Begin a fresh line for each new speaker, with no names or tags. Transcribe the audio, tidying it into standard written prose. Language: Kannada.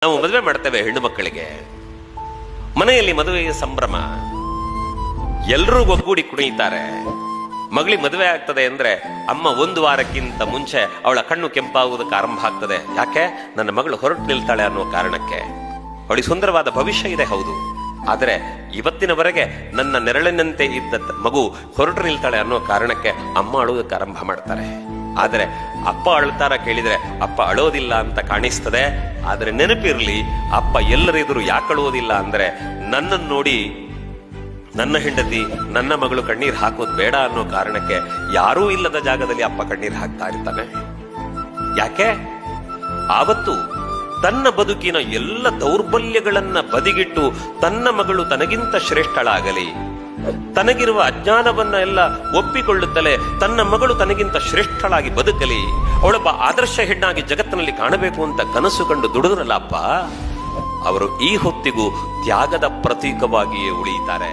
ನಾವು ಮದುವೆ ಮಾಡ್ತೇವೆ ಹೆಣ್ಣು ಮಕ್ಕಳಿಗೆ, ಮನೆಯಲ್ಲಿ ಮದುವೆಯ ಸಂಭ್ರಮ, ಎಲ್ಲರೂ ಒಗ್ಗೂಡಿ ಕುಣಿಯುತ್ತಾರೆ. ಮಗಳಿಗೆ ಮದುವೆ ಆಗ್ತದೆ ಅಂದ್ರೆ ಅಮ್ಮ ಒಂದು ವಾರಕ್ಕಿಂತ ಮುಂಚೆ ಅವಳ ಕಣ್ಣು ಕೆಂಪಾಗುವುದಕ್ಕೆ ಆರಂಭ ಆಗ್ತದೆ. ಯಾಕೆ? ನನ್ನ ಮಗಳು ಹೊರಟು ನಿಲ್ತಾಳೆ ಅನ್ನೋ ಕಾರಣಕ್ಕೆ. ಅವಳಿಗೆ ಸುಂದರವಾದ ಭವಿಷ್ಯ ಇದೆ, ಹೌದು. ಆದರೆ ಇವತ್ತಿನವರೆಗೆ ನನ್ನ ನೆರಳಿನಂತೆ ಇದ್ದ ಮಗು ಹೊರಟು ನಿಲ್ತಾಳೆ ಅನ್ನೋ ಕಾರಣಕ್ಕೆ ಅಮ್ಮ ಅಳುವುದಕ್ಕೆ ಆರಂಭ ಮಾಡ್ತಾರೆ. ಆದರೆ ಅಪ್ಪ ಅಳ್ತಾರ ಕೇಳಿದ್ರೆ ಅಪ್ಪ ಅಳೋದಿಲ್ಲ ಅಂತ ಕಾಣಿಸ್ತದೆ. ಆದರೆ ನೆನಪಿರ್ಲಿ, ಅಪ್ಪ ಎಲ್ಲರೆದುರು ಯಾಕೆ ಅಳುವುದಿಲ್ಲ ಅಂದ್ರೆ ನನ್ನನ್ನು ನೋಡಿ ನನ್ನ ಹೆಂಡತಿ, ನನ್ನ ಮಗಳು ಕಣ್ಣೀರ್ ಹಾಕೋದು ಬೇಡ ಅನ್ನೋ ಕಾರಣಕ್ಕೆ ಯಾರೂ ಇಲ್ಲದ ಜಾಗದಲ್ಲಿ ಅಪ್ಪ ಕಣ್ಣೀರ್ ಹಾಕ್ತಾ ಇರ್ತಾನೆ. ಯಾಕೆ? ಆವತ್ತು ತನ್ನ ಬದುಕಿನ ಎಲ್ಲ ದೌರ್ಬಲ್ಯಗಳನ್ನ ಬದಿಗಿಟ್ಟು ತನ್ನ ಮಗಳು ತನಗಿಂತ ಶ್ರೇಷ್ಠಳಾಗಲಿ, ತನಗಿರುವ ಅಜ್ಞಾನವನ್ನ ಎಲ್ಲ ಒಪ್ಪಿಕೊಳ್ಳುತ್ತಲೇ ತನ್ನ ಮಗಳು ತನಗಿಂತ ಶ್ರೇಷ್ಠಳಾಗಿ ಬದುಕಲಿ, ಅವಳೊಬ್ಬ ಆದರ್ಶ ಹೆಣ್ಣಾಗಿ ಜಗತ್ತಿನಲ್ಲಿ ಕಾಣಬೇಕು ಅಂತ ಕನಸು ಕಂಡು ದುಡಿದ್ರಲ್ಲ ಅಪ್ಪ, ಅವರು ಈ ಹೊತ್ತಿಗೂ ತ್ಯಾಗದ ಪ್ರತೀಕವಾಗಿಯೇ ಉಳಿಯುತ್ತಾರೆ.